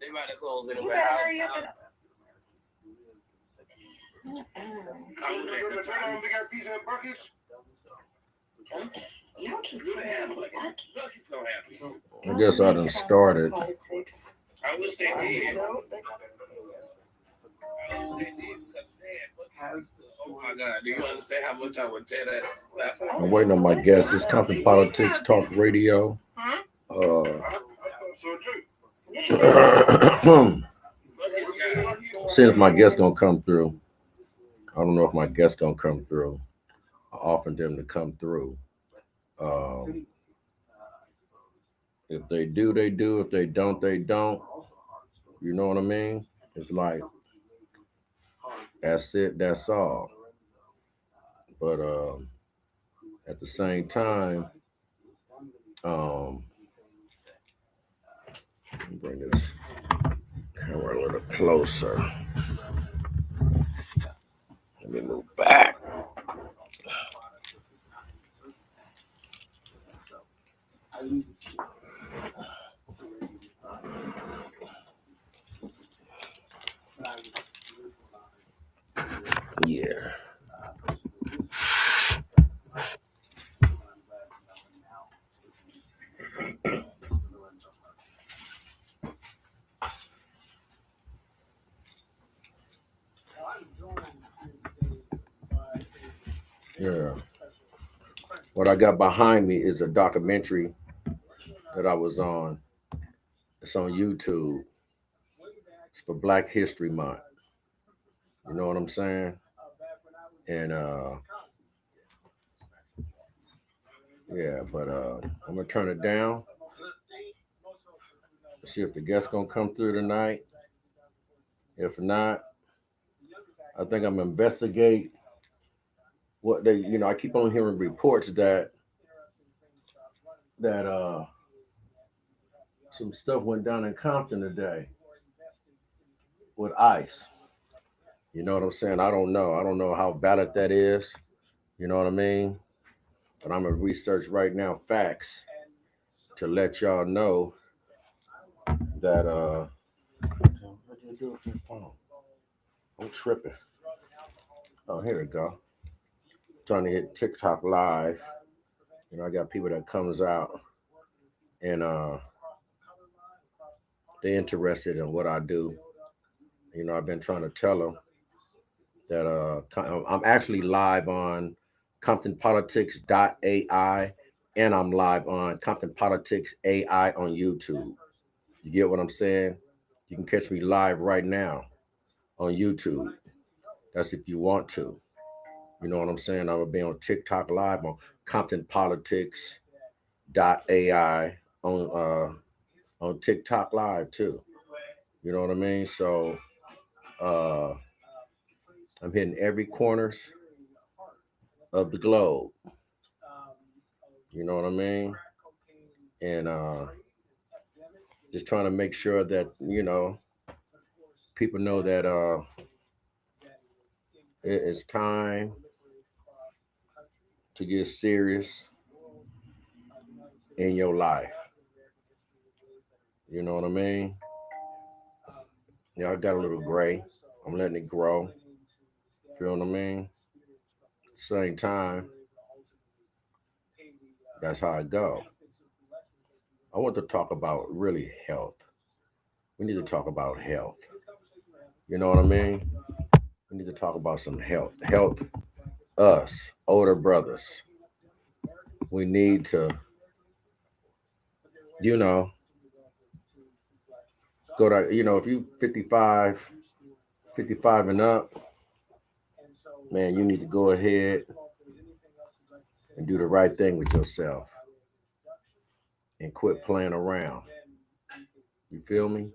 They about to close anyway. You better hurry up. I guess I done started. I wish they did. Oh my God, do you understand how much I would tear that? I'm waiting on my guest. This Compton Politics Talk Radio. See if my guest gonna come through. I don't know if my guest gonna come through. I offered them to come through. If they do, they do. If they don't, they don't. You know what I mean? It's like that's it. That's all. But at the same time, bring this camera a little closer. Let me move back. Yeah. Yeah. What I got behind me is a documentary that I was on. It's on YouTube. It's for Black History Month. You know what I'm saying? And yeah, but I'm gonna turn it down. See if the guest's gonna come through tonight. If not, I think I'm gonna investigate what they, I keep on hearing reports that some stuff went down in Compton today with ICE. You know what I'm saying? I don't know. I don't know how valid that is. You know what I mean? But I'm gonna research right now facts to let y'all know that what do you do with your phone? I'm tripping. Oh, here we go. Trying to hit TikTok live. I got people that comes out and they're interested in what I do. I've been trying to tell them that I'm actually live on ComptonPolitics.ai and I'm live on Compton Politics AI on YouTube. You get what I'm saying? You can catch me live right now on YouTube. That's if you want to. You know what I'm saying? I will be on TikTok live on ComptonPolitics.ai on TikTok live too. You know what I mean? So I'm hitting every corners of the globe. You know what I mean? And just trying to make sure that, people know that it is time to get serious in your life. You know what I mean? I got a little gray. I'm letting it grow. Feel what I mean? Same time, that's how I go. I want to talk about really health. We need to talk about health. You know what I mean? We need to talk about some health. Health, us, older brothers. We need to, go to, if you 55 and up, man, you need to go ahead and do the right thing with yourself and quit playing around. You feel me?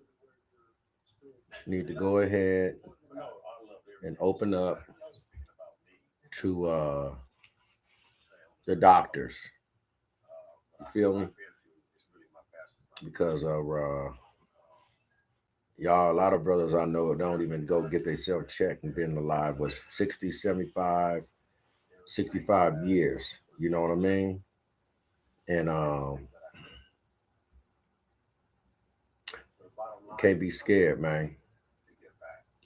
You need to go ahead and open up to the doctors. You feel me? Because of y'all, a lot of brothers I know don't even go get themselves checked and been alive was 60, 75, 65 years. You know what I mean? And Can't be scared, man.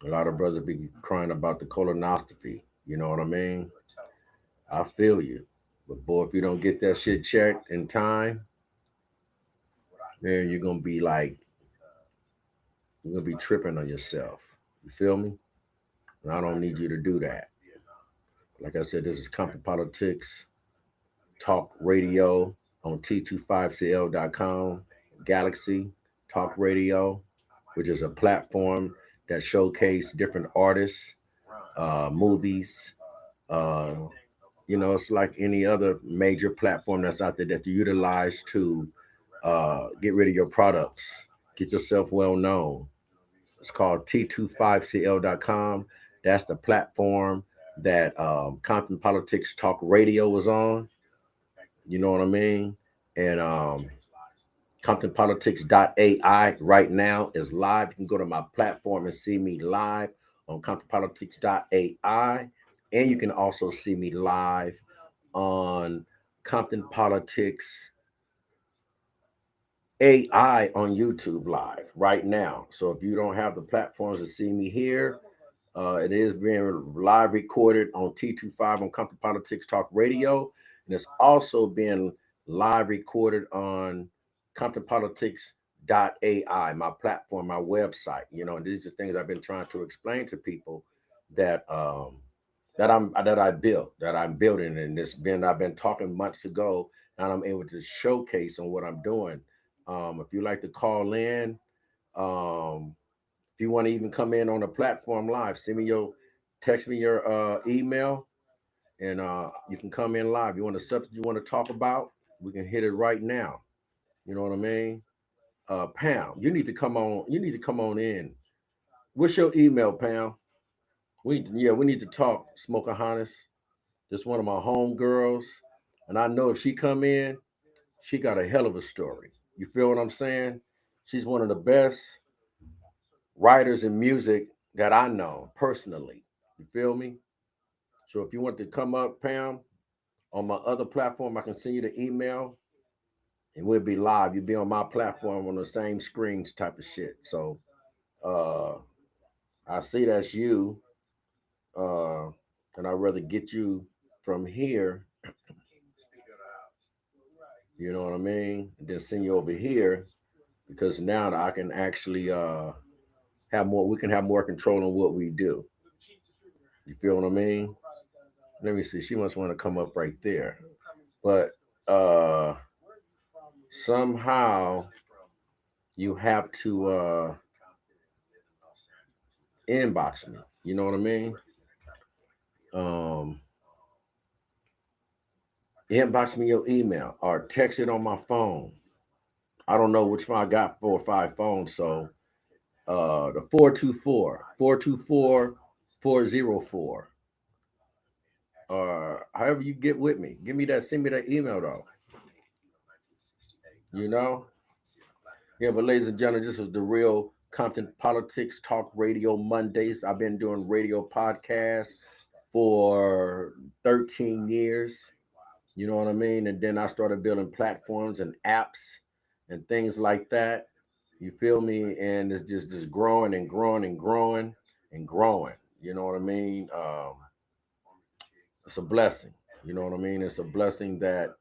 A lot of brothers be crying about the colonoscopy. You know what I mean? I feel you. But boy, if you don't get that shit checked in time, then you're gonna be tripping on yourself. You feel me? And I don't need you to do that. Like I said, this is Compton Politics Talk Radio on T25CL.com, Galaxy Talk Radio, which is a platform that showcase different artists, movies. Uh, it's like any other major platform that's out there that you utilize to get rid of your products, get yourself well known. It's called T25CL.com. That's the platform that Compton Politics Talk Radio was on. You know what I mean? And ComptonPolitics.ai right now is live. You can go to my platform and see me live on ComptonPolitics.ai. And you can also see me live on Compton Politics AI on YouTube live right now. So if you don't have the platforms to see me here, it is being live recorded on T25 on Compton Politics Talk Radio. And it's also being live recorded on ComptonPolitics.ai, my platform, my website. And these are things I've been trying to explain to people that I'm building, and I've been talking months ago, and I'm able to showcase on what I'm doing. If you like to call in, if you want to even come in on the platform live, text me your email, and you can come in live. You want a subject you want to talk about, we can hit it right now. You know what I mean? Pam, you need to come on. You need to come on in. What's your email, Pam? We need to talk. Smoker Honest. Just one of my home girls, and I know if she come in, she got a hell of a story. You feel what I'm saying? She's one of the best writers in music that I know personally. You feel me? So if you want to come up, Pam, on my other platform, I can send you the email, and we'll be live. You'll be on my platform on the same screens type of shit. So uh I see that's you. Uh and I'd rather get you from here, you know what I mean? And then send you over here, because now I can actually we can have more control on what we do. You feel what I mean? Let me see. She must want to come up right there. But somehow you have to inbox me. You know what I mean? Um, Inbox me your email or text it on my phone. I don't know which phone. I got 4 or 5 phones. So the 424 or however you get with me. Send me that email though. You know? Yeah, but ladies and gentlemen, this is the real Compton Politics Talk Radio Mondays. I've been doing radio podcasts for 13 years. You know what I mean? And then I started building platforms and apps and things like that. You feel me? And it's just growing and growing and growing and growing. You know what I mean? It's a blessing. You know what I mean? It's a blessing that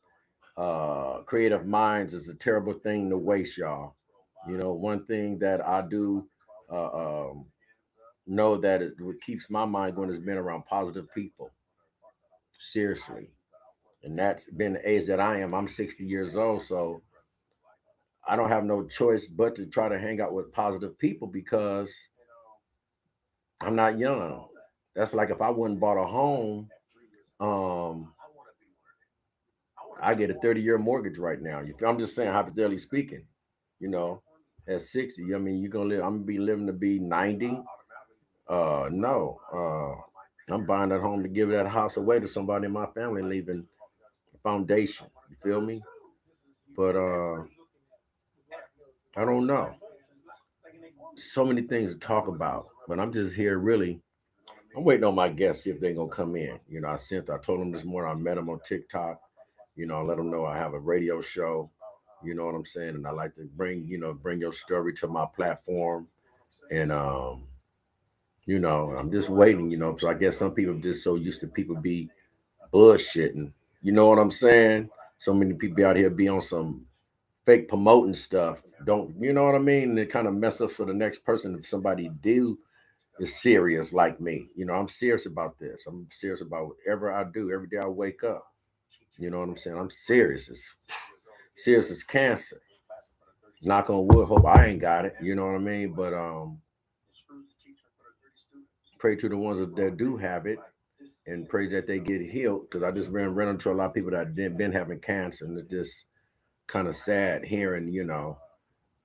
creative minds is a terrible thing to waste, y'all. One thing that I do uh, um, know that what keeps my mind going is being around positive people. Seriously. And that's been the age that I am. I'm 60 years old, so I don't have no choice but to try to hang out with positive people because I'm not young. That's like if I wouldn't bought a home, um, I get a 30-year mortgage right now. I'm just saying, hypothetically speaking, you know, at 60, I mean, you're gonna live. I'm gonna be living to be 90. No, I'm buying that home to give that house away to somebody in my family, leaving a foundation. You feel me? But I don't know. So many things to talk about, but I'm just here really. I'm waiting on my guests, see if they're gonna come in. I told them this morning I met them on TikTok. I let them know I have a radio show. You know what I'm saying? And I like to bring your story to my platform. And I'm just waiting, so I guess some people just so used to people be bullshitting. You know what I'm saying? So many people out here be on some fake promoting stuff. Don't you know what I mean? And it kind of mess up for the next person if somebody do is serious like me. I'm serious about this. I'm serious about whatever I do every day I wake up. You know what I'm saying? I'm serious. It's serious as cancer. Knock on wood, hope I ain't got it. You know what I mean? But pray to the ones that do have it and pray that they get healed. Because I just been running into a lot of people that been having cancer, and it's just kind of sad hearing,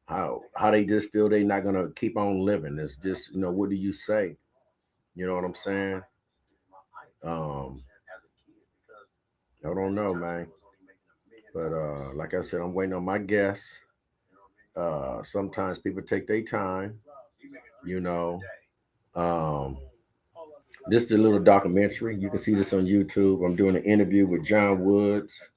how they just feel they not gonna keep on living. It's just, what do you say? You know what I'm saying? Um, I don't know, man. But like I said, I'm waiting on my guests. Sometimes people take their time, you know. Um, this is a little documentary. You can see this on YouTube. I'm doing an interview with John Woods.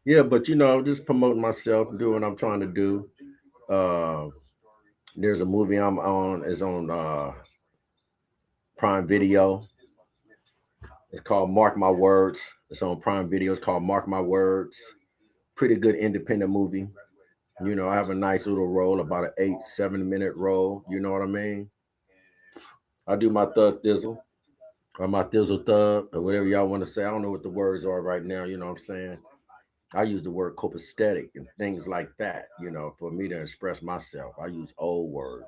Yeah, but just promoting myself, doing what I'm trying to do. Uh, there's a movie I'm on, is on Prime Video. It's called Mark My Words. It's on Prime Video. It's called Mark My Words. Pretty good independent movie. I have a nice little role, about an 8-7 minute role. You know what I mean? I do my thug thizzle or my thizzle thug or whatever y'all want to say. I don't know what the words are right now. You know what I'm saying? I use the word copacetic and things like that, for me to express myself. I use old words,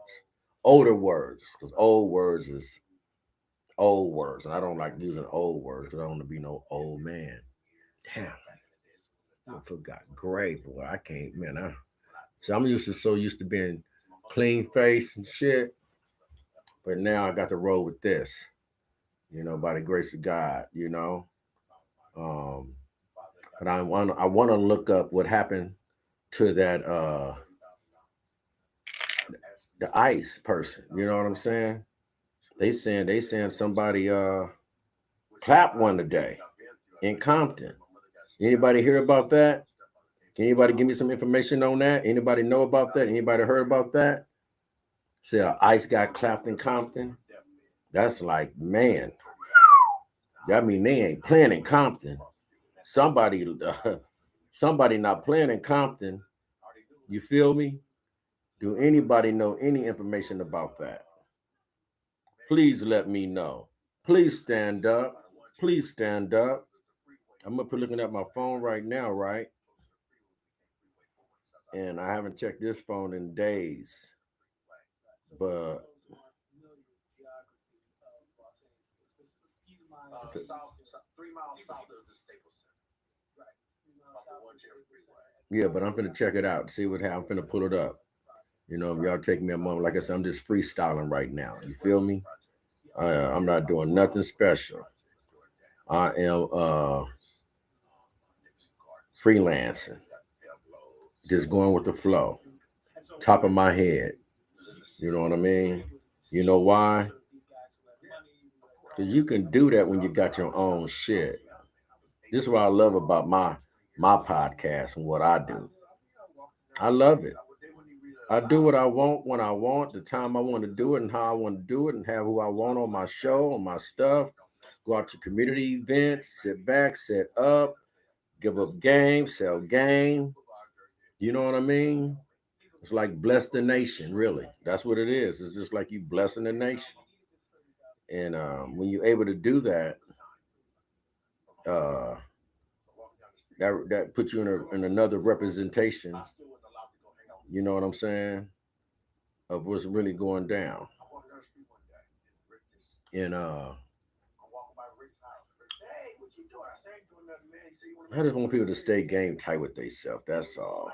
older words, because old words is old words. And I don't like using old words because I don't want to be no old man. Damn, I forgot gray, boy. I can't, man. So I'm so used to being clean face and shit. But now I got to roll with this, by the grace of God, Um, but I want to look up what happened to that the ICE person. You know what I'm saying? They saying somebody clapped one today in Compton. Anybody hear about that? Anybody give me some information on that? Anybody know about that? Anybody heard about that? Say ICE got clapped in Compton. That's like, man. That mean they ain't playing in Compton. Somebody, somebody not playing in Compton. You feel me? Do anybody know any information about that? Please let me know. Please stand up. Please stand up. I'm up here looking at my phone right now, right? And I haven't checked this phone in days. But yeah, but I'm gonna check it out. See what happens. I'm gonna pull it up. If y'all take me a moment, like I said, I'm just freestyling right now. You feel me? I'm not doing nothing special. I am freelancing, just going with the flow, top of my head. You know what I mean? You know why? Because you can do that when you got your own shit. This is what I love about my podcast and what I do. I love it. I do what I want when I want, the time I want to do it, and how I want to do it, and have who I want on my show, on my stuff. Go out to community events, sit back, set up, give up game, sell game. You know what I mean? It's like bless the nation, really. That's what it is. It's just like you blessing the nation. And when you're able to do that, uh, that puts you in another representation. You know what I'm saying? Of what's really going down. And I just want people to stay game tight with themselves. That's all.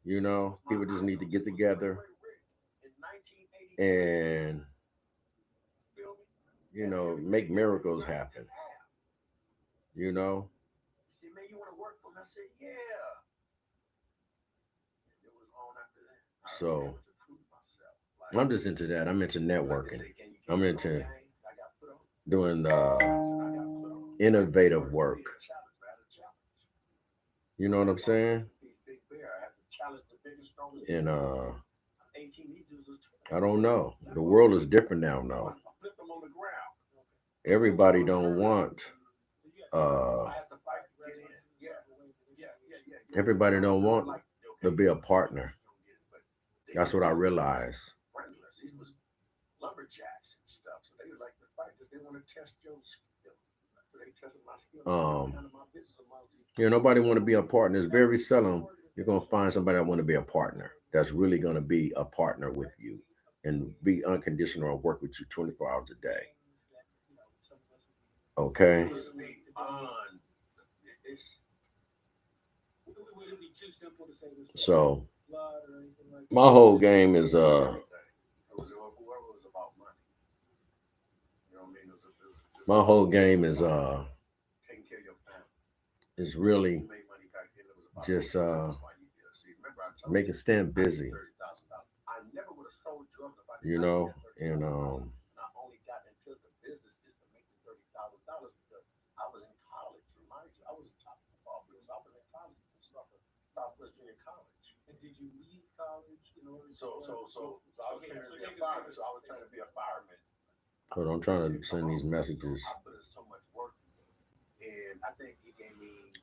People just need to get together and make miracles happen. You know. So I'm just into that. I'm into networking. I'm into doing innovative work. You know what I'm saying? And I don't know. The world is different now. No, everybody don't want. Uh, everybody don't want to be a partner. That's what I realized. Um, nobody want to be a partner. It's very seldom you're gonna find somebody that want to be a partner. That's really gonna be a partner with you and be unconditional and work with you 24 hours a day. Okay. So my whole game is really just making Stan busy, you know, and hold on, I'm trying to send these messages.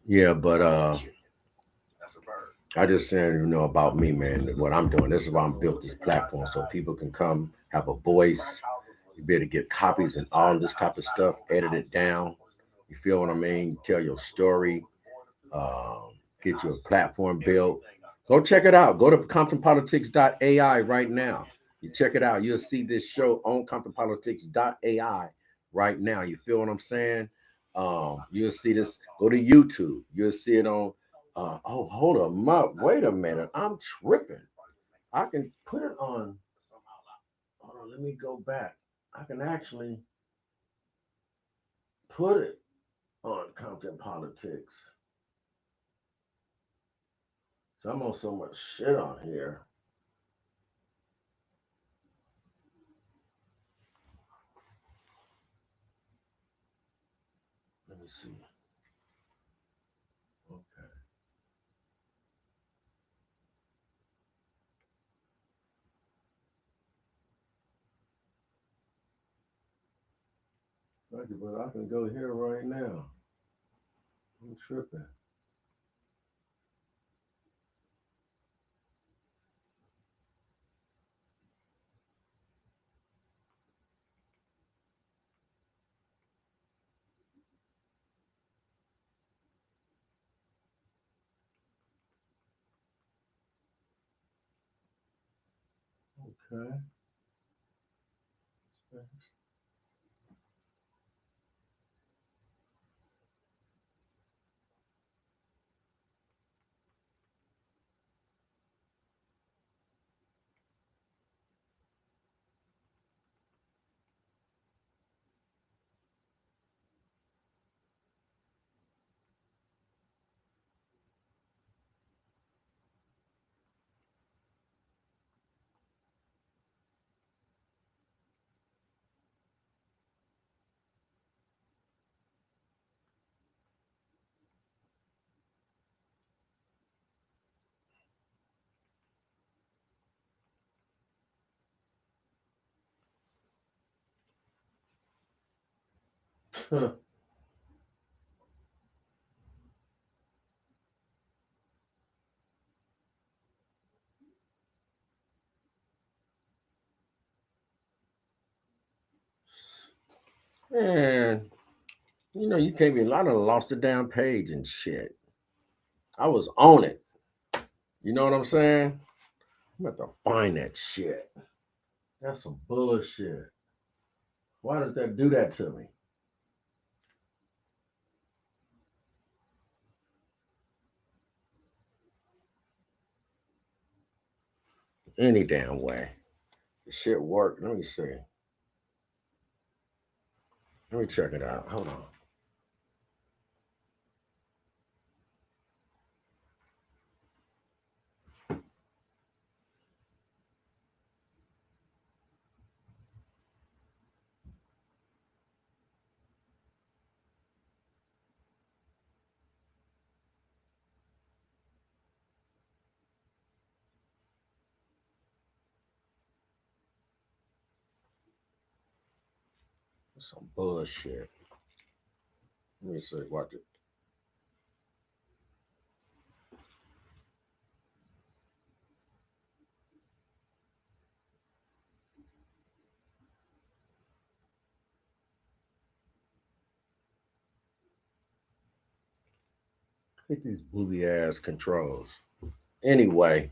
Yeah, but I just saying, about me, man, what I'm doing. This is why I'm built this platform so people can come have a voice. You be able to get copies and all this type of stuff, edit it down. You feel what I mean? Tell your story, get you a platform built. Go check it out. Go to ComptonPolitics.ai right now. You check it out. You'll see this show on ComptonPolitics.ai right now. You feel what I'm saying? You'll see this. Go to YouTube. You'll see it on. Oh, hold up. Wait a minute. I'm tripping. I can put it on. Hold on. Let me go back. I can actually put it on Compton Politics. So I'm on so much shit on here. Let me see. Okay. Thank you, but I can go here right now. I'm tripping. Okay. Man, you can't be. A lot of lost the damn page and shit. I was on it. You know what I'm saying? I'm about to find that shit. That's some bullshit. Why does that do that to me? Any damn way. The shit worked. Let me see. Let me check it out. Hold on. Some bullshit. Let me see. Watch it. Hit these booby ass controls. Anyway,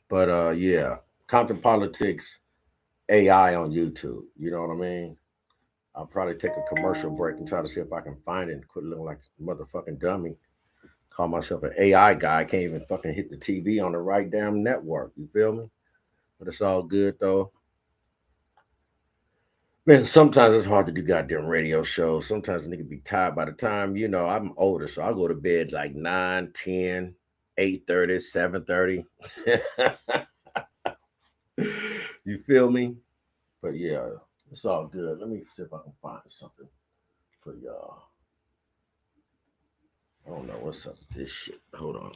but yeah, Compton Politics AI on YouTube. You know what I mean? I'll probably take a commercial break and try to see if I can find it and quit looking like a motherfucking dummy. Call myself an AI guy. I can't even fucking hit the TV on the right damn network. You feel me? But it's all good though. Man, sometimes it's hard to do goddamn radio shows. Sometimes a nigga be tired by the time, I'm older. So I go to bed like 9, 10, 8:30, 7:30. You feel me? But yeah, it's all good. Let me see if I can find something for y'all. I don't know what's up with this shit. Hold on.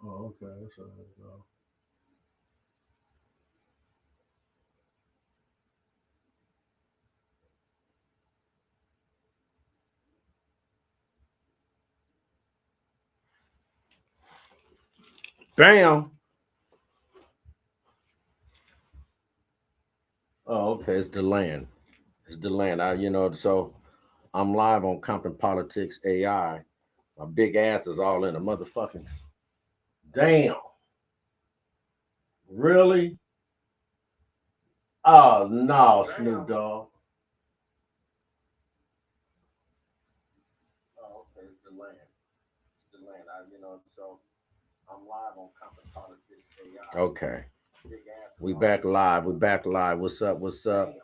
Oh, okay. That's all right. Bam. Oh, okay. It's the land. It's the land. So I'm live on Compton Politics AI. My big ass is all in a motherfucking. Damn. Really? Oh no, Snoop Dogg. Oh, okay. It's the land. It's the land. So I'm live on Compton Politics AI. Okay. We back live. We back live. What's up? What's up?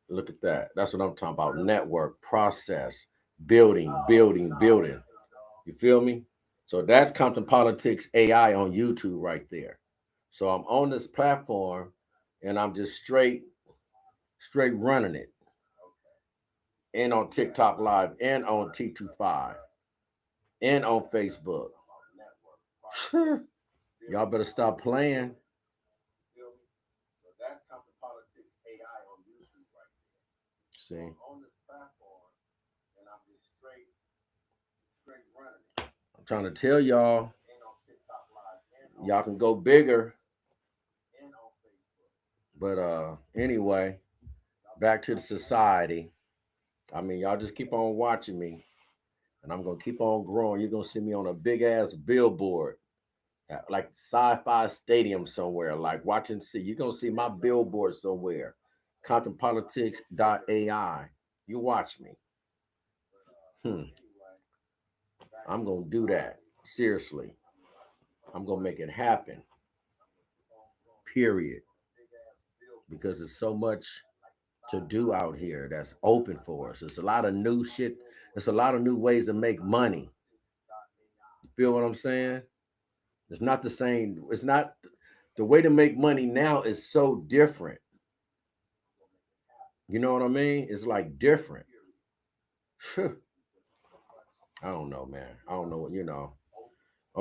Look at that. That's what I'm talking about. Network, process, building, building, building. You feel me? So that's Compton Politics AI on YouTube right there. So I'm on this platform and I'm just straight running it. And on TikTok Live and on T25 and on Facebook. Y'all better stop playing. See, I'm trying to tell y'all, y'all can go bigger. But anyway, back to the society. I mean, y'all just keep on watching me, and I'm gonna keep on growing. You're gonna see me on a big ass billboard, like Sci-Fi Stadium somewhere. Like watch and see. You're gonna see my billboard somewhere. ComptonPolitics.ai. You watch me. I'm gonna do that. Seriously. I'm gonna make it happen. Period. Because there's so much to do out here that's open for us. There's a lot of new shit. There's a lot of new ways to make money. You feel what I'm saying? It's not the same. It's not the way to make money now is so different. You know what I mean? It's like different. I don't know, man. I don't know what. I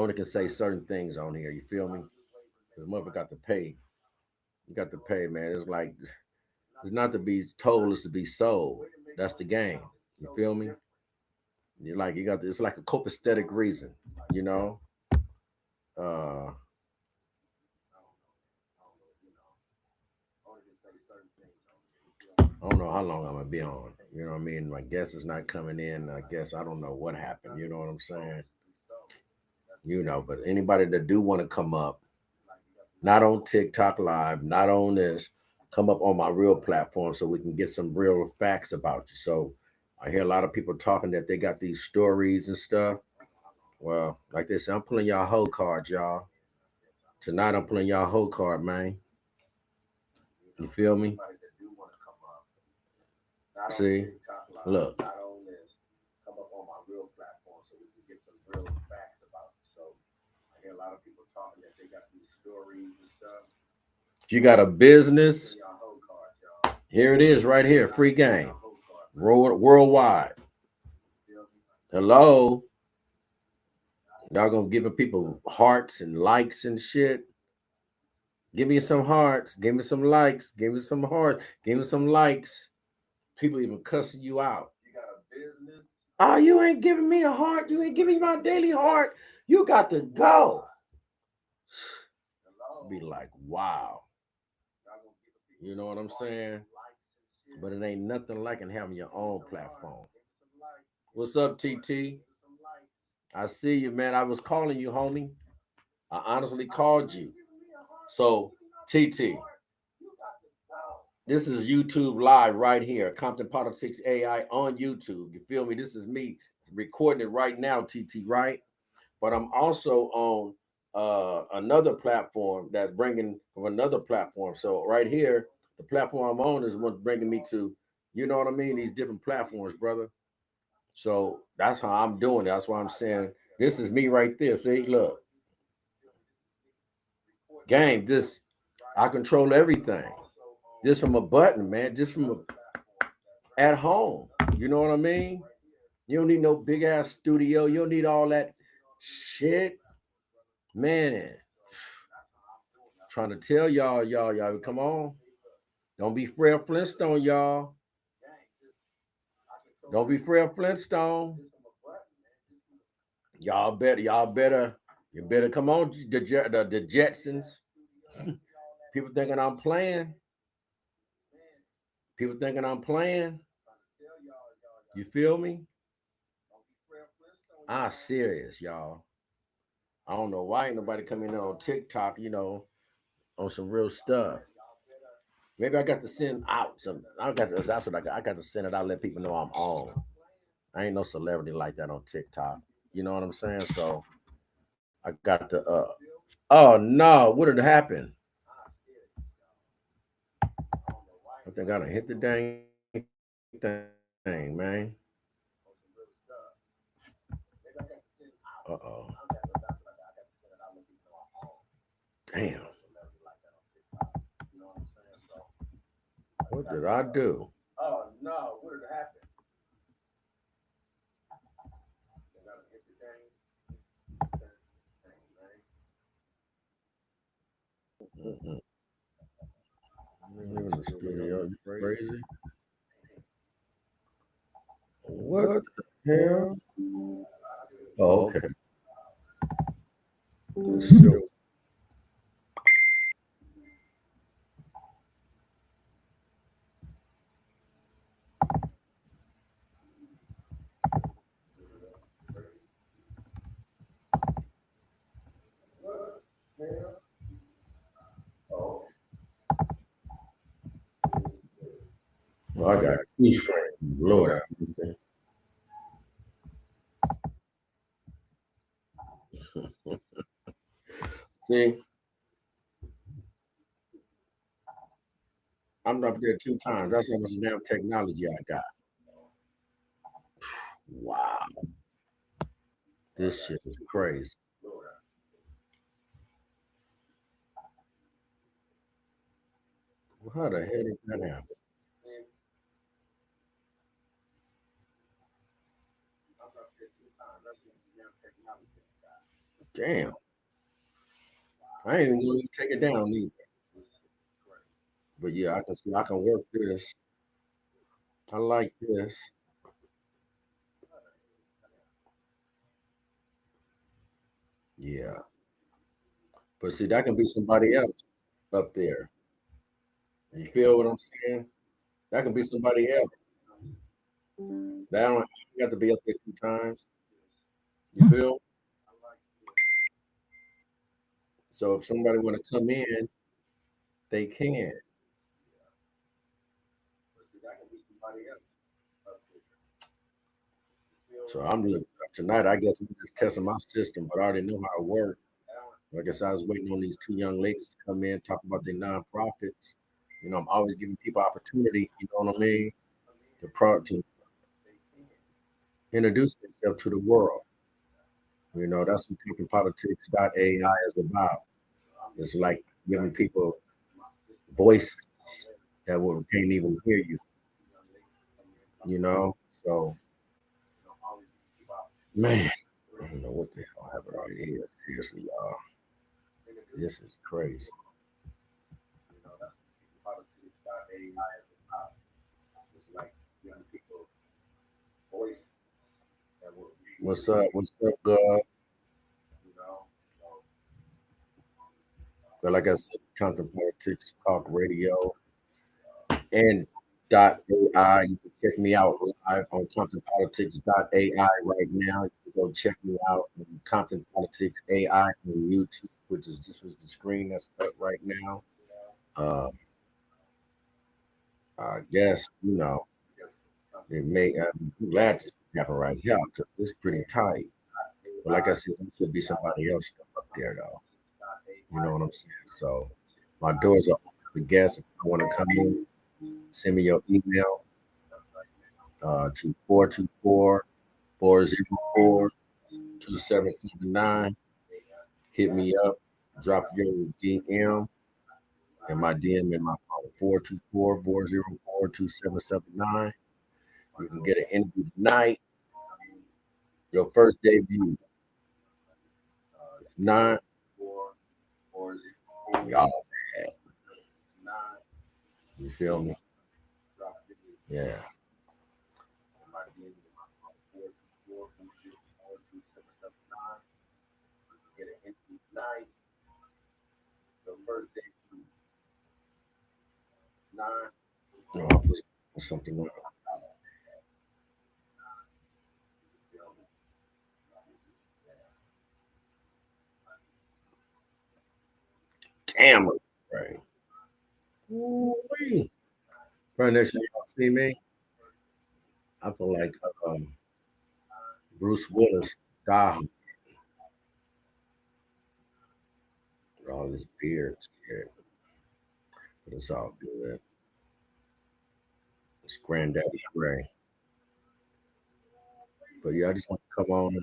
only can say certain things on here. You feel me? The mother got to pay. You got to pay, man. It's like it's not to be told, it's to be sold. That's the game. You feel me? You got it's like a copacetic reason, you know. Uh I don't know how long I'm gonna be on. You know what I mean? My guest is not coming in. I guess I don't know what happened. You know what I'm saying? But anybody that do want to come up, not on TikTok Live, not on this, come up on my real platform so we can get some real facts about you. So I hear a lot of people talking that they got these stories and stuff. Well, like they say, I'm pulling y'all whole card, y'all. Tonight I'm pulling y'all whole card, man. You feel me? See, look. If you got a business, here it is right here, free game, worldwide. Hello, y'all gonna giving people hearts and likes and shit. Give me some hearts, give me some likes, give me some hearts, give me some likes. People even cussing you out. Oh, you ain't giving me a heart. You ain't giving me my daily heart. You got to go. Be like, wow. You know what I'm saying? But it ain't nothing like having your own platform. What's up, TT? I see you, man. I was calling you, homie. I honestly called you. So, TT, this is YouTube Live right here, Compton Politics AI on YouTube. You feel me? This is me recording it right now, TT, right? But I'm also on another platform that's bringing from another platform. So right here, the platform I'm on is what's bringing me to, you know what I mean? These different platforms, brother. So that's how I'm doing it. That's why I'm saying this is me right there. See, look, gang, this I control everything. Just from a button, man. Just from at home. You know what I mean? You don't need no big ass studio. You don't need all that shit, man. Trying to tell y'all, come on. Don't be Fred Flintstone, y'all. Don't be Fred Flintstone. You better come on, the Jetsons. People thinking I'm playing. People thinking I'm playing. You feel me? I'm serious, y'all. I don't know why ain't nobody coming in on TikTok, on some real stuff. Maybe I got to send out some. I got to, that's what I got to send it out, let people know I'm on. I ain't no celebrity like that on TikTok. You know what I'm saying? So I got the oh no, what did happen? I think I done hit the dang thing, man. Uh-oh. Damn. What did I do? Oh no, what did happen? Mm-mm. In the studio, you crazy? What the hell? Oh, okay. Sure. Well, I got two strings. Lord, see, I'm up there 2 times. That's how much damn technology I got. Wow, this shit is crazy. How the hell did that happen? Damn, I ain't even gonna take it down either. But yeah, I can see I can work this. I like this. Yeah, but see, that can be somebody else up there. You feel what I'm saying? That can be somebody else. That don't you have to be up there 2 times. You feel? So if somebody want to come in, they can. So I'm looking tonight. I guess I'm just testing my system, but I already know how it works. I guess I was waiting on these 2 young ladies to come in, talk about their nonprofits. I'm always giving people opportunity. You know what I mean? To introduce themselves to the world. You know, that's what talkingpolitics.ai is about. It's like giving people voices that can't even hear you, you know? So, man, I don't know what the hell happened right here. Seriously, y'all. This is crazy. What's up? What's up, God? But like I said, Compton Politics Talk Radio and .ai. You can check me out live on ComptonPolitics.ai right now. You can go check me out on Compton Politics AI on YouTube, which is this is the screen that's up right now. Uh, I guess it may. I'm glad this happened right here because it's pretty tight. But like I said, there should be somebody else up there though. You know what I'm saying? So my doors are open for guests. If you want to come in, send me your email to 424-404-2779. Hit me up, drop your DM, and my DM in my phone, 424-404-2779. You can get an interview tonight, your first debut. If not, y'all bad. You feel me? Yeah. No, I put something on. Damn it. Right. Ooh-wee. Right next time y'all see me, I feel like Bruce Willis died with all his beard shit. But it's all good. It's Granddaddy Ray. But yeah, I just want to come on. I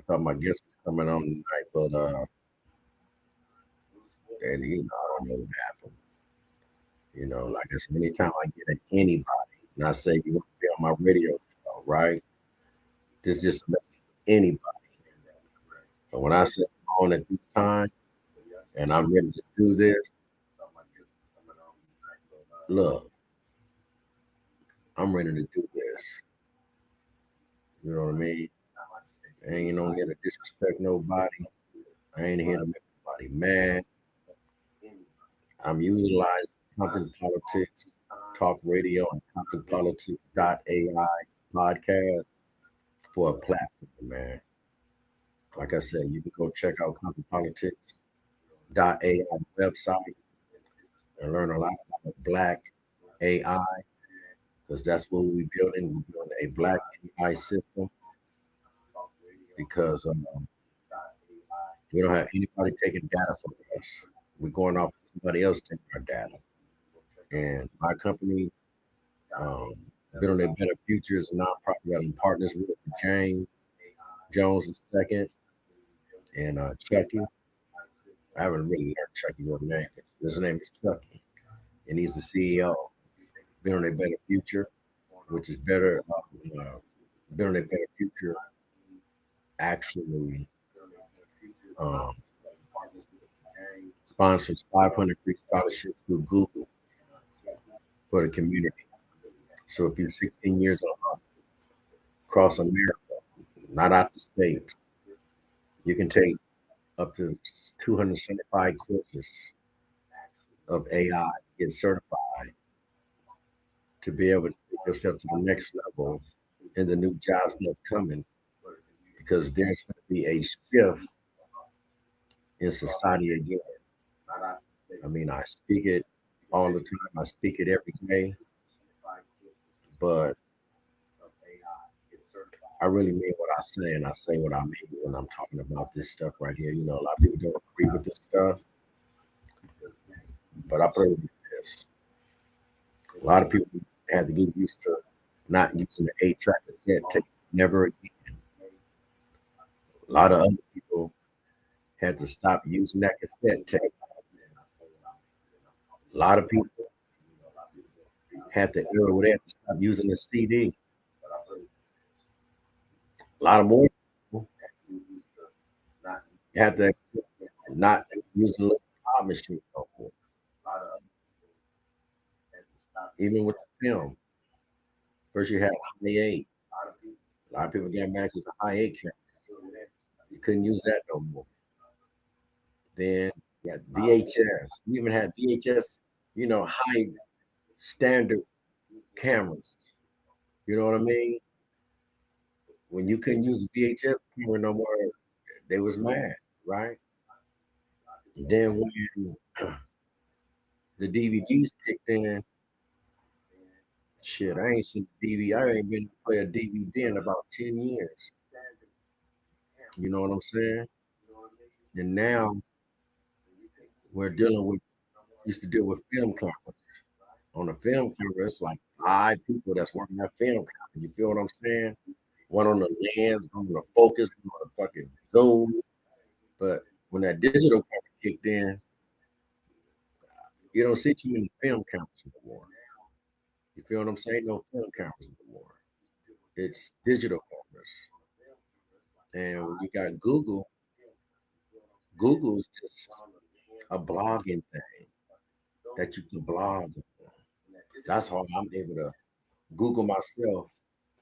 thought my guest was coming on tonight, but and, I don't know what happened. Like I said, anytime I get at anybody, and I say you want to be on my radio show, right? This just anybody. And when I sit on at this time and I'm ready to do this, look, I'm ready to do this. You know what I mean? I ain't on here to disrespect nobody. I ain't here to make nobody mad. I'm utilizing Compton Politics Talk Radio and ComptonPolitics.ai podcast for a platform, man. Like I said, you can go check out ComptonPolitics.ai website and learn a lot about Black AI because that's what we're building. We're building a Black AI system because we don't have anybody taking data from us. We're going off somebody else taking our data. And my company, Building a Better Future, is a nonprofit that I'm partners with James Jones II and Chucky. I haven't really learned Chucky what name. His name is Chucky, and he's the CEO. Building a Better Future, which is better. Building a Better Future actually sponsors 500 free scholarships through Google for the community. So if you're 16 years old, across America, not out the States, you can take up to 275 courses of AI, get certified to be able to take yourself to the next level in the new jobs that's coming because there's going to be a shift in society again. I mean, I speak it all the time. I speak it every day, but I really mean what I say, and I say what I mean when I'm talking about this stuff right here. A lot of people don't agree with this stuff, but I put it like this. A lot of people have to get used to not using the 8-track cassette tape never again. A lot of other people had to stop using that cassette tape. A lot of people had the era where they had to stop using the CD. A lot of more people had to not using the little pop machine no more. Even with the film, first you had high eight. A lot of people got mad because the high eight camera. You couldn't use that no more. Then you had VHS. You even had VHS, high standard cameras. You know what I mean? When you couldn't use a VHS camera no more, they was mad, right? And then when the DVDs kicked in, shit, I ain't seen DVD. I ain't been to play a DVD in about 10 years. You know what I'm saying? And now we're dealing with, used to deal with film cameras. On a film camera, it's like 5 people that's working that film camera. You feel what I'm saying? One on the lens, one on the focus, one on the fucking zoom. But when that digital camera kicked in, you don't see too many film cameras anymore. You feel what I'm saying? No film cameras anymore. It's digital cameras. And when you got Google, Google is just a blogging thing that you can blog. That's how I'm able to Google myself.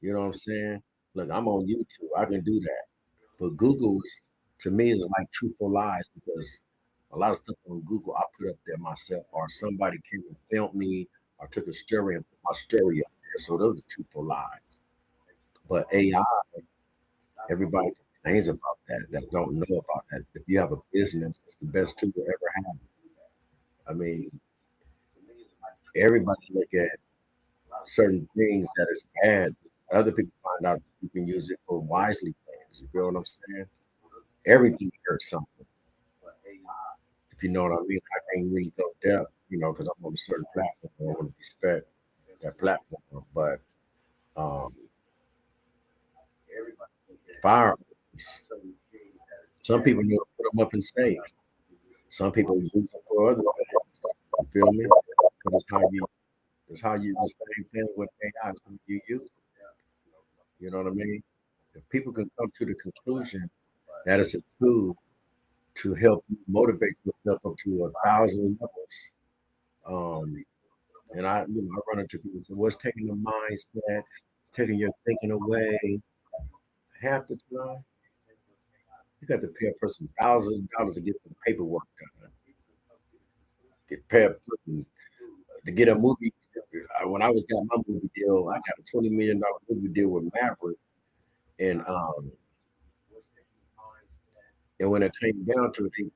You know what I'm saying? Look, I'm on YouTube. I can do that. But Google is, to me, is like truthful lies because a lot of stuff on Google I put up there myself, or somebody came and filmed me, or took a story and put my story up there. So those are truthful lies. But AI, everybody complains about that don't know about that. If you have a business, it's the best tool you ever have. I mean, everybody look at certain things that is bad. Other people find out you can use it for wisely things. You feel what I'm saying? Everything hurts something. If you know what I mean, I can't really go depth, because I'm on a certain platform. I want to respect that platform. But um, firearms, some people need to put them up in safes. Some people use them for other things. You feel me? But it's how you the same thing with AI. It's how you use it. You know what I mean? If people can come to the conclusion that it's a tool to help you motivate yourself up to 1,000 levels, um, and I run into people and say, "What's taking the mindset? It's taking your thinking away." Half the time, you got to pay a person $1,000 to get some paperwork done. Get pay a person to get a movie. When I was got my movie deal, I got a $20 million movie deal with Maverick, and when it came down to it, they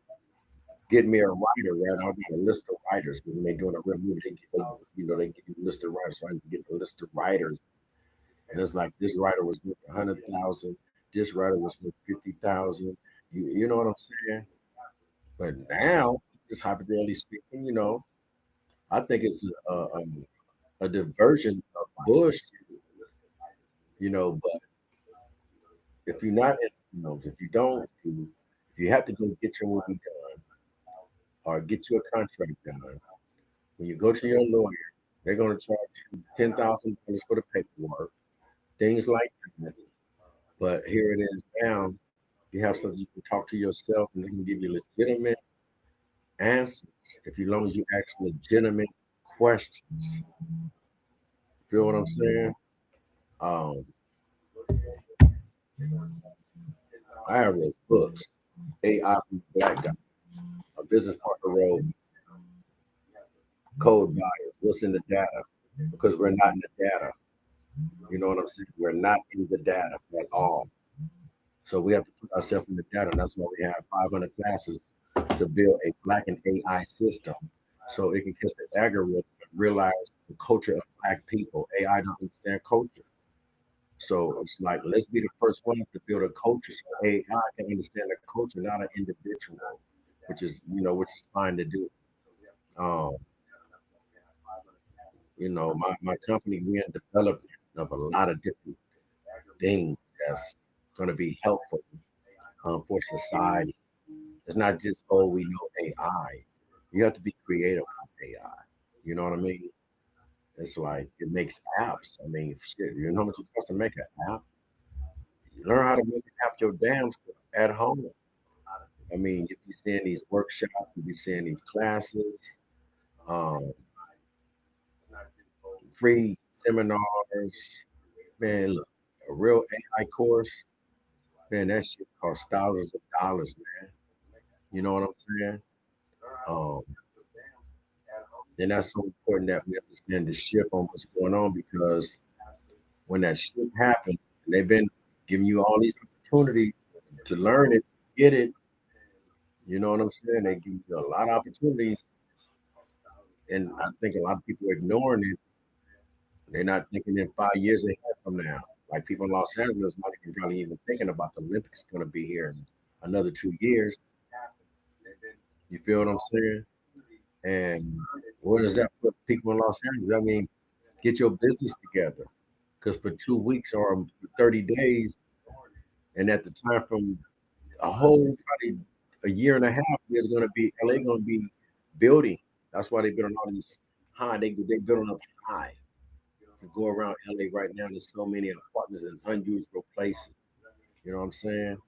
get me a writer, right? I got a list of writers when they're doing a real movie. They give you a list of writers, so I can get a list of writers, and it's like this writer was worth 100,000, this writer was worth 50,000. You know what I'm saying? But now, just hypothetically speaking, I think it's a diversion of bush, but if you're not, if you don't, if you have to go get your movie done or get you a contract done, when you go to your lawyer, they're going to charge you $10,000 for the paperwork, things like that. But here it is now. You have something you can talk to yourself, and they can give you legitimate answers if you long as you ask legitimate questions. Feel what I'm saying? Um, I have read books. AI from the Black Guy, a business partner role, code bias, what's in the data? Because we're not in the data. You know what I'm saying? We're not in the data at all. So we have to put ourselves in the data. And that's why we have 500 classes to build a Black and AI system so it can catch the algorithm and realize the culture of Black people. AI don't understand culture. So it's like, let's be the first one to build a culture so AI can understand the culture, not an individual, which is fine to do. Um, my company, we're in development of a lot of different things that's going to be helpful for society. It's not just, oh, we know AI. You have to be creative with AI. You know what I mean? It's like it makes apps. I mean, shit, you know how much it costs to make an app? You learn how to make an app your damn self at home. I mean, you be seeing these workshops, you be seeing these classes, um, free seminars. Man, look, a real AI course, man, that shit costs thousands of dollars, man. You know what I'm saying? Um, and that's so important that we understand the shift on what's going on because when that shift happens, they've been giving you all these opportunities to learn it, get it. You know what I'm saying? They give you a lot of opportunities, and I think a lot of people are ignoring it. They're not thinking in 5 years ahead from now. Like people in Los Angeles not even probably even thinking about the Olympics going to be here in another 2 years. You feel what I'm saying? And what does that put people in Los Angeles? I mean, get your business together. Because for 2 weeks or 30 days, and at the time from a whole probably a year and a half, there's going to be LA going to be building. That's why they built on all these high. They building up high. You go around LA right now, there's so many apartments in unusual places. You know what I'm saying?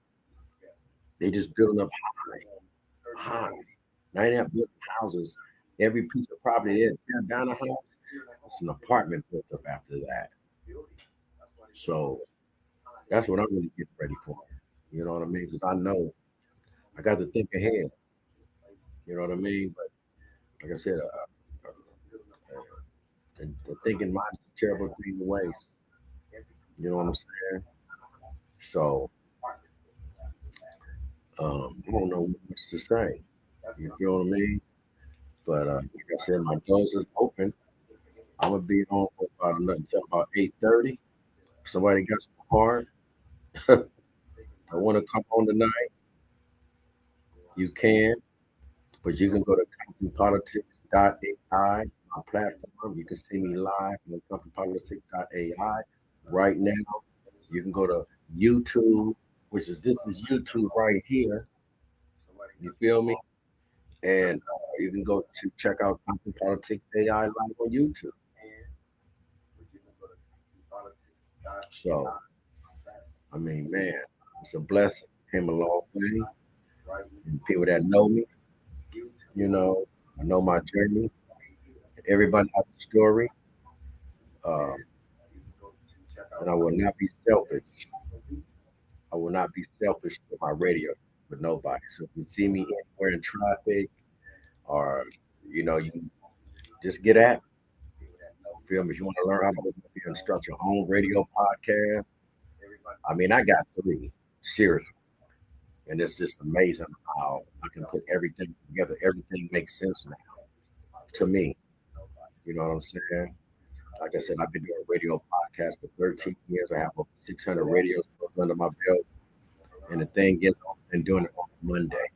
They just building up high. Now they not building houses. Every piece of property they tear down a house, it's an apartment built up after that. So that's what I'm really getting ready for. You know what I mean? Because I know I got to think ahead. You know what I mean? But like I said, the thinking mind is a terrible thing to waste. You know what I'm saying? So I don't know what to say. You feel what I mean? But like I said, my doors is open. I'm gonna be on for about until about 8:30. If somebody got some hard, I want to come on tonight. You can, but you can go to companypolitics.ai, my platform. You can see me live on companypolitics.ai right now. You can go to YouTube, which is this is YouTube right here. You feel me? And you can go to check out Compton Politics AI live on YouTube. So, I mean, man, it's a blessing. Came a long way. And people that know me, you know, I know my journey. Everybody has a story. Uh, and I will not be selfish. I will not be selfish with my radio with nobody. So if you see me anywhere in traffic or, you just get at me. Feel me? If you want to learn how to open up and start your own radio podcast, I mean, I got three, seriously. And it's just amazing how I can put everything together. Everything makes sense now to me. You know what I'm saying? Like I said, I've been doing a radio podcast for 13 years. I have over 600 radios under my belt. And the thing is, I've been doing it on Monday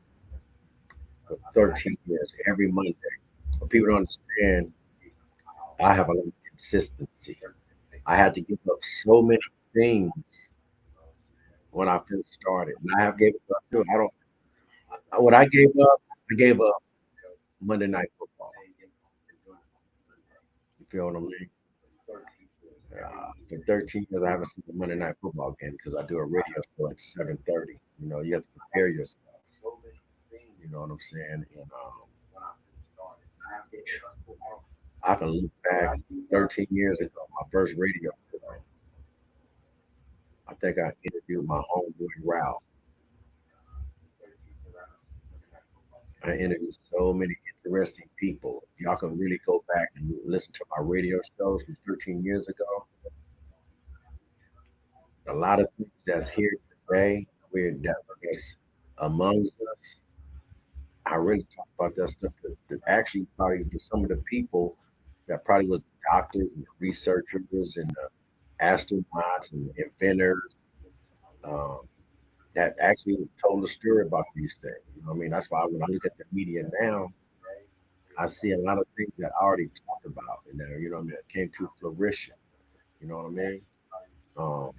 for 13 years, every Monday. But people don't understand, I have a lot of consistency. I had to give up so many things when I first started. And I have gave it up too. What I gave up Monday Night Football. You feel what I mean? For 13 years, I haven't seen a Monday Night Football game because I do a radio show at 7:30. You have to prepare yourself. You know what I'm saying? And I can look back 13 years ago, my first radio show. I think I interviewed my homeboy Ralph. I interviewed so many interesting people. Y'all can really go back and listen to my radio shows from 13 years ago. A lot of things that's here today, that's amongst us. I really talk about that stuff that actually probably to some of the people that probably was doctors and researchers and astronauts and inventors um, that actually told the story about these things. You know what I mean? That's why when I look at the media now, I see a lot of things that I already talked about in there. You know what I mean? It came to fruition. You know what I mean? Um,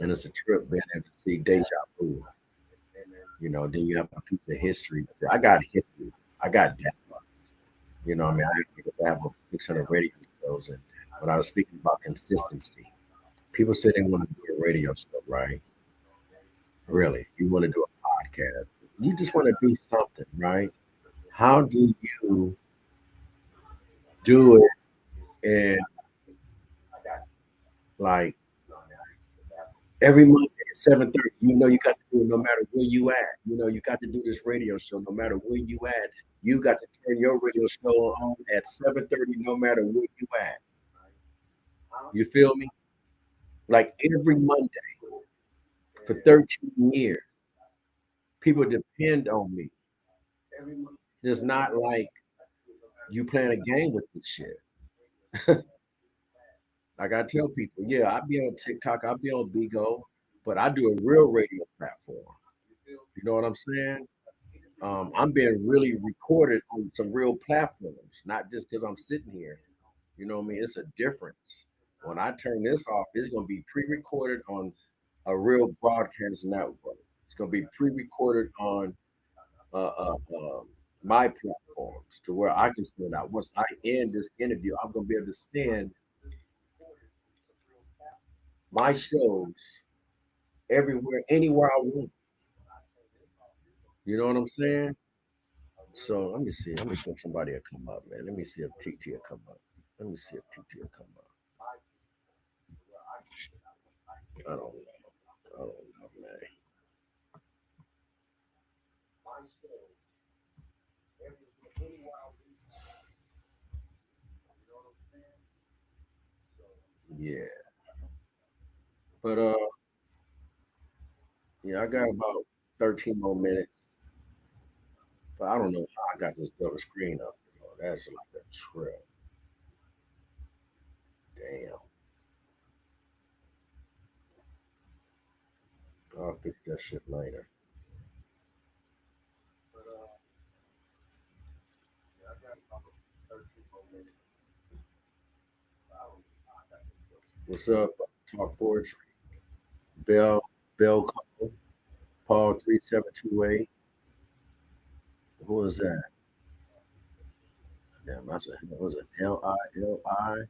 And it's a trip being able to see deja vu. Then you have a piece of history. I got history. I got depth. I mean, I have over 600 radio shows. And when I was speaking about consistency, people say they want to do a radio show, right? Really, you want to do a podcast. You just want to do something, right? How do you do it? And like every Monday at 7:30, you got to do it no matter where you at. You got to do this radio show no matter where you at. You got to turn your radio show on at 7:30 no matter where you at. You feel me? Like every Monday for 13 years, people depend on me. It's not like you playing a game with this shit. Like I tell people, yeah, I'll be on TikTok, I'll be on Bigo, but I do a real radio platform. You know what I'm saying? I'm being really recorded on some real platforms, not just because I'm sitting here. You know what I mean? It's a difference. When I turn this off, it's going to be pre-recorded on a real broadcast network. It's going to be pre-recorded on my platforms to where I can send out. Once I end this interview, I'm going to be able to send my shows everywhere, anywhere I want. You know what I'm saying? So let me see. Let me see if somebody will come up, man. Let me see if TT will come up. Let me see if TT will come up. I don't know. I don't know, man. Yeah. But yeah, I got about 13 more minutes. But I don't know how I got this double screen up. That's like a trip. Damn. I'll fix that shit later. What's up? Talk poetry. Bell Cole, Paul 3728. Who is that? Damn, I said, was it Lili? I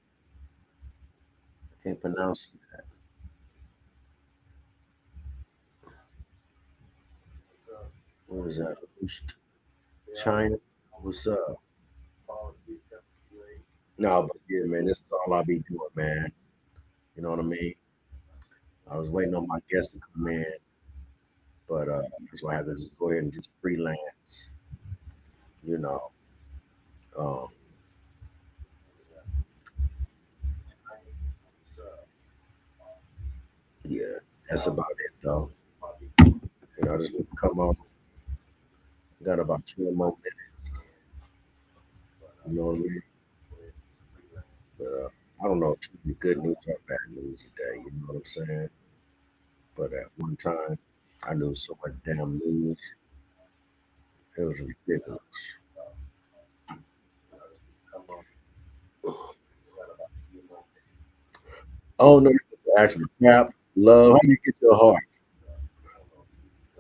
can't pronounce that. What is that? China? What's up? No, but yeah, man, this is all I be doing, man. You know what I mean? I was waiting on my guest to come in, but that's why I had to just go ahead and just freelance. You know, um, yeah, that's about it, though. I just want to come on. Got about 20 more minutes. You know what I mean? But I don't know if it's gonna be good news or bad news today. You know what I'm saying? But at one time, I knew so much damn news. It was ridiculous. Oh no, actually, crap, love. How do you get your heart?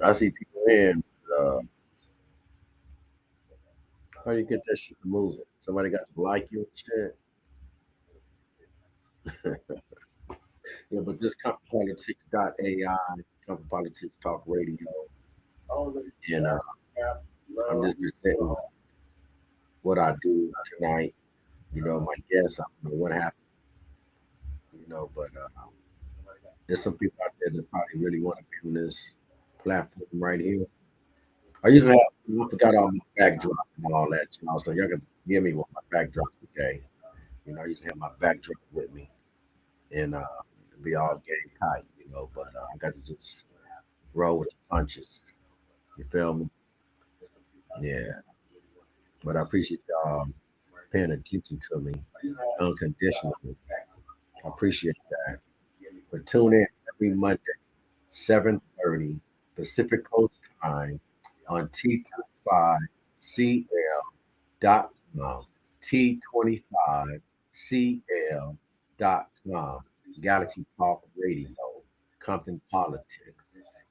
I see people in. Uh, how do you get that shit moving? Somebody got to like you and shit. Yeah, but this CompuPolitics.ai, CompuPolitics Talk Radio, and I'm just presenting what I do tonight. My guess, I don't know what happened, but there's some people out there that probably really want to be on this platform right here. I forgot all my backdrop and all that, so y'all can give me with my backdrop today. I usually have my backdrop with me and be all game tight, but I got to just roll with the punches. You feel me? Yeah. But I appreciate y'all paying attention to me unconditionally. I appreciate that. But tune in every Monday, 7:30 Pacific Coast time on T25CL.com. T25CL.com. Galaxy Talk Radio. Compton Politics.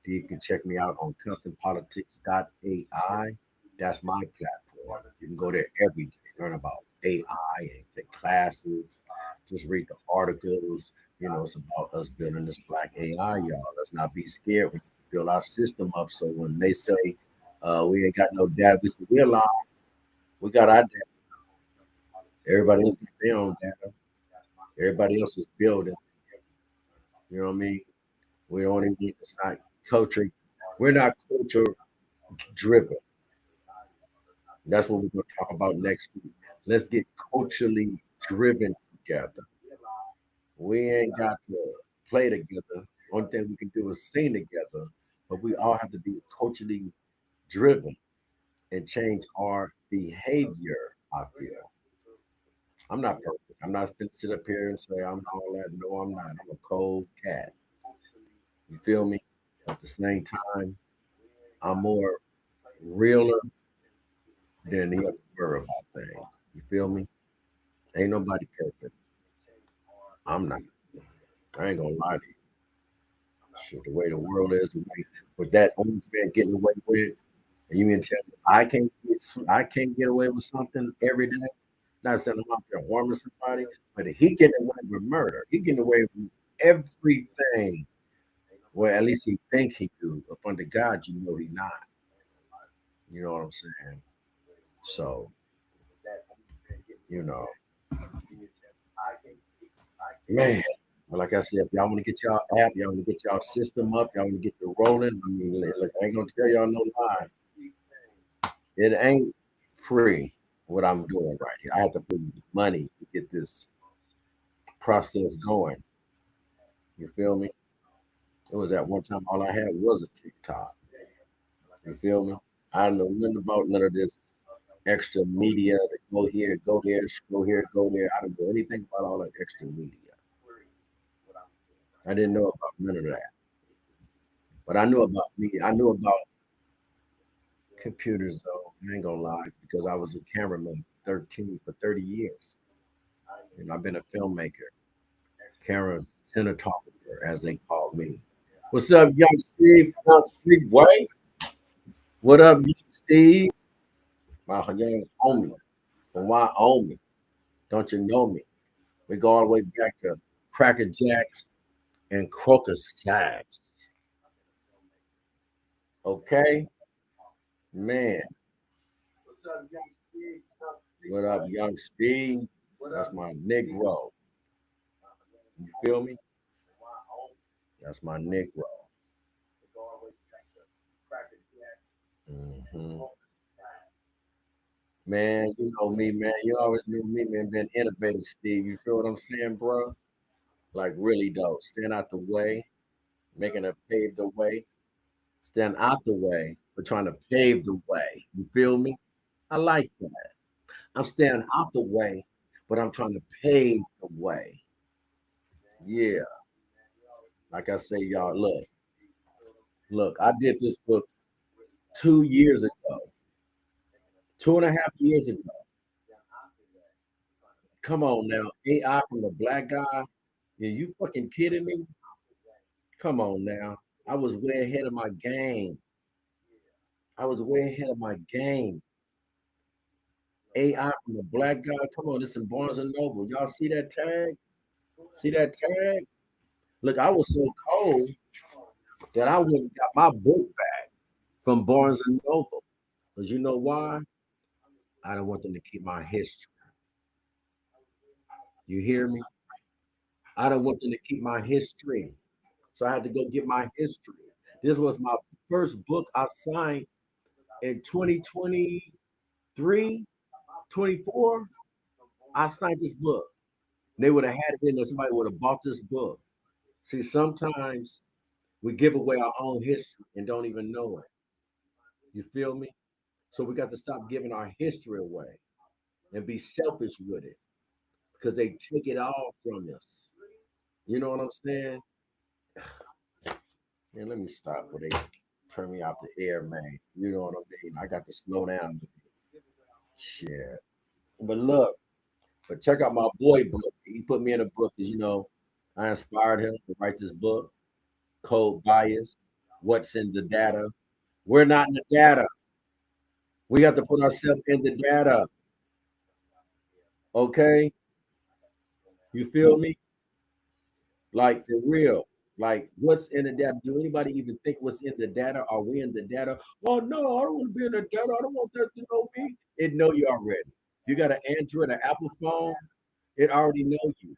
You can check me out on ComptonPolitics.ai. That's my platform. You can go there every day, learn about AI and take classes, just read the articles. You know, it's about us building this black AI, y'all. Let's not be scared. We build our system up so when they say we ain't got no data, we say we're alive. We got our data. Everybody else got their own data. Everybody else is building. You know what I mean? We don't even it's not culture. We're not culture driven. That's what we're gonna talk about next week. Let's get culturally driven together. We ain't got to play together. One thing we can do is sing together, but we all have to be culturally driven and change our behavior. I feel I'm not perfect. I'm not going to sit up here and say I'm all that. No, I'm not. I'm a cold cat. You feel me? At the same time, I'm more realer than the other world about things. You feel me? Ain't nobody perfect. I'm not. I ain't gonna lie to you. Shit, the way the world is, the way with that old man getting away with, and you mean tell me I can't get away with something every day? Not saying I'm out there harming somebody, but he getting away with murder. He getting away with everything. Well, at least he think he do. Up under God, you know he not. You know what I'm saying? So, you know, man. But like I said, if y'all want to get y'all app, y'all want to get y'all system up, y'all want to get the rolling. I mean, look, I ain't gonna tell y'all no lie. It ain't free what I'm doing right here. I have to put money to get this process going. You feel me? It was at one time all I had was a TikTok. You feel me? I don't know nothing about none of this extra media to go here, go there, go here, go there. I don't know anything about all that extra media. I didn't know about none of that. But I knew about me. I knew about computers though. I ain't gonna lie, because I was a cameraman 13 for 30 years. And I've been a filmmaker, camera cinematographer, as they call me. What's up, young Steve? Young Freeway? What up, young Steve? My young homie from Wyoming. Don't you know me? We go all the way back to Cracker Jacks and Crocker Sacks. Okay? Man. What up, young Steve? That's my Negro. You feel me? That's my Negro. hmm Man, you know me, man. You always knew me, man. Been innovative, Steve. You feel what I'm saying, bro? Like really, though. Stand out the way, making a pave the way. Stand out the way, but trying to pave the way. You feel me? I like that. I'm standing out the way, but I'm trying to pave the way. Yeah. Like I say, y'all, look, I did this book 2 years ago, 2.5 years ago. Come on now. AI from the black guy. Are you fucking kidding me? Come on now. I was way ahead of my game. I was way ahead of my game. AI from the black guy. Come on, this is Barnes and Noble. Y'all see that tag? See that tag? Look, I was so cold that I went and got my book back from Barnes and Noble. Because you know why? I don't want them to keep my history. You hear me? I don't want them to keep my history. So I had to go get my history. This was my first book I signed in 2023, 24. I signed this book. They would have had it in there. Somebody would have bought this book. See, sometimes we give away our own history and don't even know it. You feel me? So we got to stop giving our history away and be selfish with it because they take it all from us. You know what I'm saying? Man, let me stop where they turn me out the air, man. You know what I mean? I got to slow down. Shit. But look, but check out my boy book. He put me in a book because, I inspired him to write this book. code bias, what's in the data. We're not in the data. We have to put ourselves in the data. Okay. You feel me? Like for real. Like what's in the data? Do anybody even think what's in the data? Are we in the data? Oh no, I don't want to be in the data. I don't want that to know me. It know you already. If you got an Android, an Apple phone, it already know you.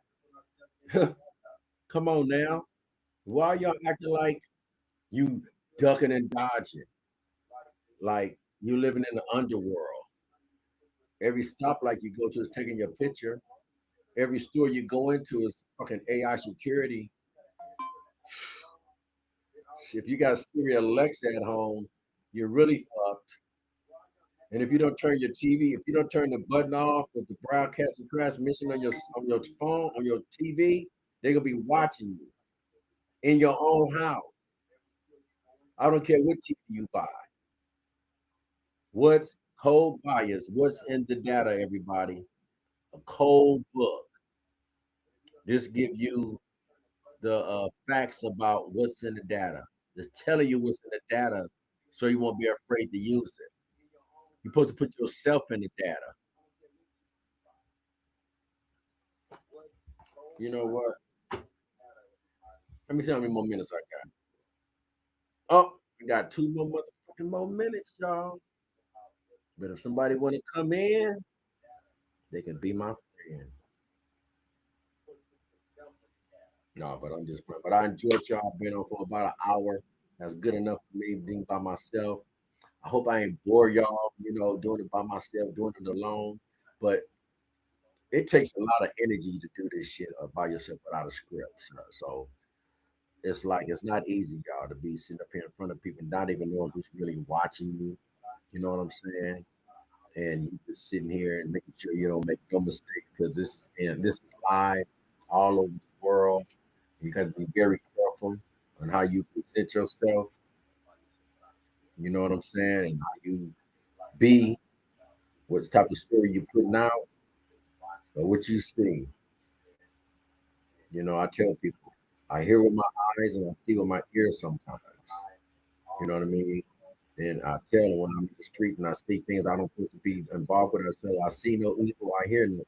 Come on now. Why y'all acting like you ducking and dodging? Like you living in the underworld. Every stoplight you go to is taking your picture. Every store you go into is fucking AI security. If you got Siri Alexa at home, you're really fucked. And if you don't turn your TV, if you don't turn the button off with the broadcast and transmission on your phone, on your TV, they're gonna be watching you in your own house. I don't care what TV you buy. What's cold bias? What's in the data, everybody? A cold book. This give you the facts about what's in the data. It's telling you what's in the data, so you won't be afraid to use it. You're supposed to put yourself in the data. You know what? Let me see how many more minutes I got. Oh, I got two more motherfucking more minutes, y'all. But if somebody want to come in, they can be my friend. No, but I'm just, but I enjoyed y'all being on for about an hour. That's good enough for me being by myself. I hope I ain't bore y'all, doing it by myself, doing it alone. But it takes a lot of energy to do this shit by yourself without a script. So it's like it's not easy, y'all, to be sitting up here in front of people, not even knowing who's really watching you. You know what I'm saying? And you just sitting here and making sure you don't make no mistakes because this is live all over the world. You got to be very careful on how you present yourself. You know what I'm saying? And how you be, what type of story you putting out, or what you see. I tell people, I hear with my eyes and I see with my ears sometimes. You know what I mean? And I tell them when I'm in the street and I see things I don't supposed to be involved with, I say, I see no evil, I hear no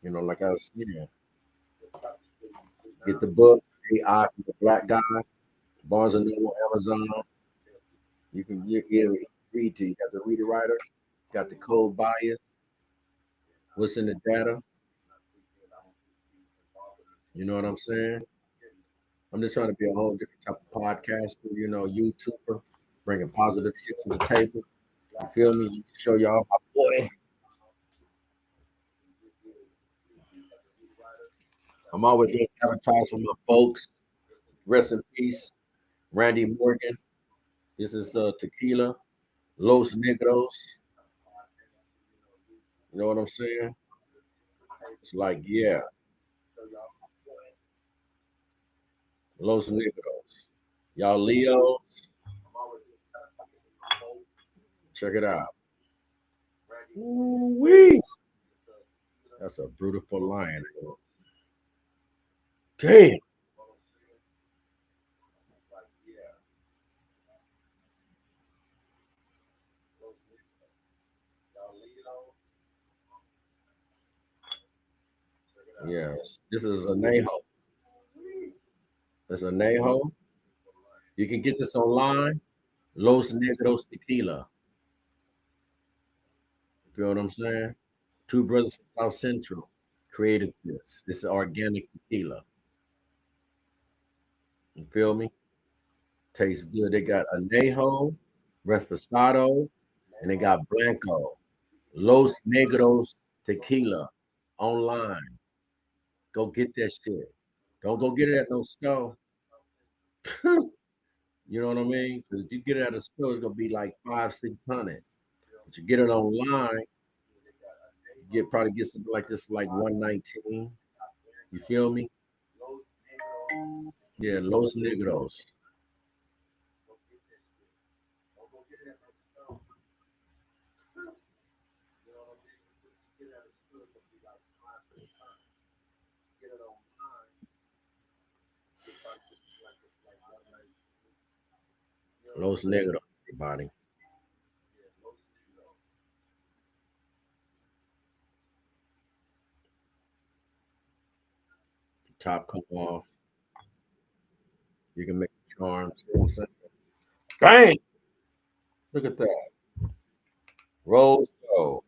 evil. Like I was saying, get the book, AI from the Black Guy, Barnes and Noble, Amazon. You can read to you got the reader writer, got the code bias, what's in the data. You know what I'm saying? I'm just trying to be a whole different type of podcaster, YouTuber, bringing positive shit to the table. You feel me? Show y'all my boy. I'm always going to advertise for my folks. Rest in peace, Randy Morgan. This is tequila, Los Negros. You know what I'm saying? It's like, yeah, Los Negros. Y'all Leos, check it out. Ooh-wee. That's a beautiful lion. Damn. Yes. This is a Neho. It's a Neho. You can get this online. Los Negros Tequila. You feel what I'm saying? Two brothers from South Central created this. This is organic tequila. You feel me? Tastes good. They got Anejo, Reposado, and they got Blanco. Los Negros Tequila online. Go get that shit. Don't go get it at no store. You know what I mean? Because if you get it at a store, it's gonna be like 500, 600. But you get it online, you probably get something like this for like 119. You feel me? Yeah, Los Negros. Los Negros, everybody. Top come off. You can make charms. You know what I'm saying? Bang! Look at that. Rose gold.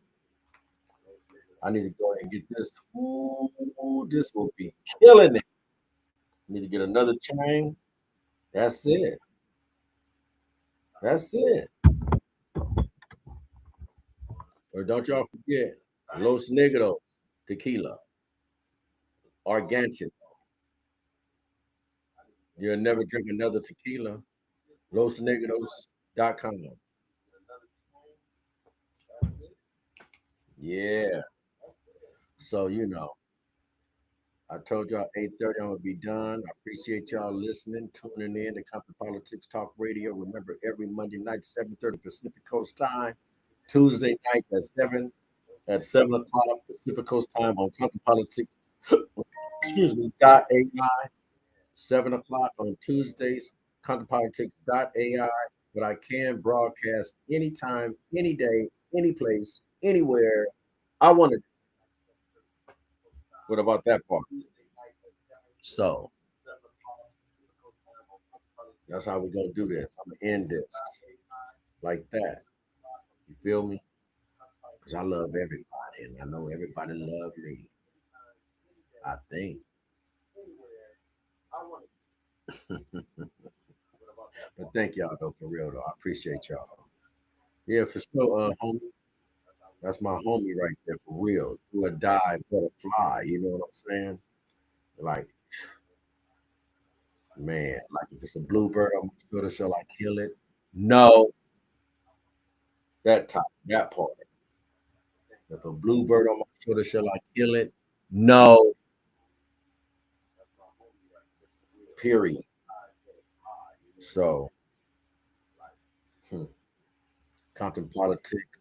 I need to go ahead and get this. Ooh, this will be killing it. Need to get another chain. That's it. That's it. Or don't y'all forget Los Negros tequila, organic. You'll never drink another tequila. LosNegros.com. Yeah. So I told y'all 8:30 I'm gonna be done. I appreciate y'all listening, tuning in to Compton Politics Talk Radio. Remember every Monday night, 7:30 Pacific Coast time, Tuesday night at 7 o'clock Pacific Coast time on Compton Politics, excuse me, .ai, 7 o'clock on Tuesdays, Compton Politics .ai. But I can broadcast anytime, any day, any place, anywhere I want to. What about that part? So that's how we're gonna do this. I'm gonna end this like that. You feel me? Because I love everybody, and I know everybody love me. I think. But thank y'all though, for real though. I appreciate y'all. Yeah, for sure, homie. That's my homie right there, for real. Do or die, butterfly. You know what I'm saying? Like, man, like if it's a bluebird, I'm sure shall I kill it? No, that part. If a bluebird on my shoulder, shall I kill it? No, period. So, hmm, Compton Politics.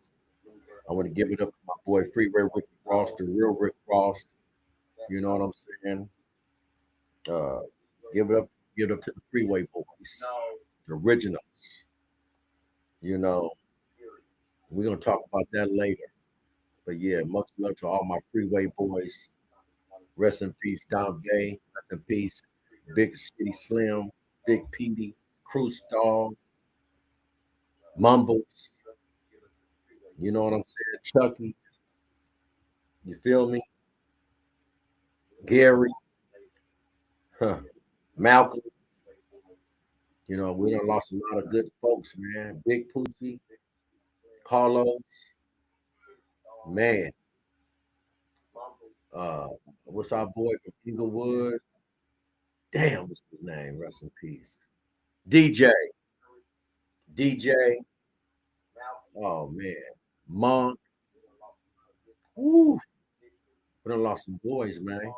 I want to give it up to my boy Freeway Rick Ross, the real Rick Ross. You know what I'm saying? Uh, give it up to the Freeway Boys, the originals. You know, we're gonna talk about that later. But yeah, much love to all my Freeway Boys. Rest in peace, Dom Gay. Rest in peace, Big City Slim, Big Petey, Cruise Dog, Mumbles. You know what I'm saying? Chucky. You feel me? Gary, huh, Malcolm. We done lost a lot of good folks, man. Big Poochie, Carlos, man. Uh, what's our boy from Inglewood? Damn, what's his name? Rest in peace. DJ, DJ. Oh man, Monk. Woo, we done lost some boys, man.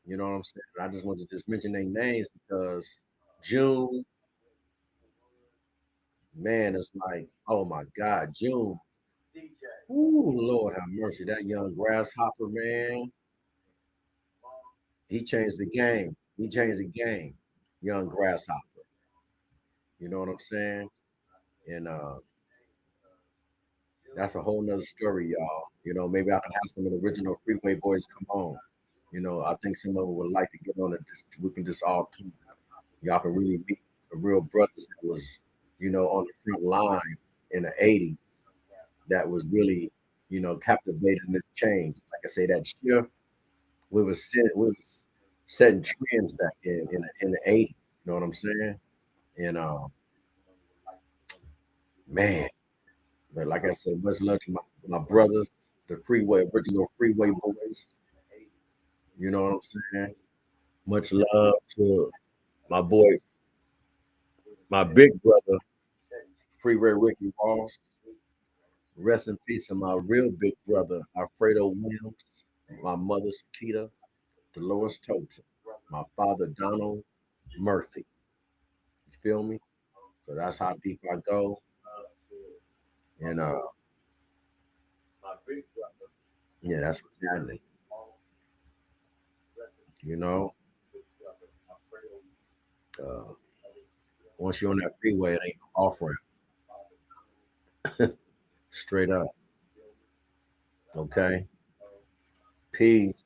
You know what I'm saying? I just want to just mention their names because June, man, it's like, oh my God, June. Ooh, Lord have mercy. That young grasshopper, man, he changed the game. He changed the game. Young grasshopper. You know what I'm saying? And that's a whole nother story, y'all. Maybe I can have some of the original Freeway Boys come on. I think some of them would like to get on it. We can just all talk. Y'all can really meet some real brothers that was, on the front line in the '80s that was really, captivating this change. Like I say, that shift we was setting trends back in the '80s. You know what I'm saying? And man, but like I said, much love to my brothers, the original Freeway Boys. You know what I'm saying? Much love to my boy, my big brother, Freeway Ricky Ross. Rest in peace to my real big brother, Alfredo Williams, my mother, Shakita, Dolores Toten, my father, Donald Murphy. You feel me? So that's how deep I go. And yeah, that's what's happening. You know, uh, Once you're on that freeway, it ain't no off ramp. Straight up. Okay. Peace.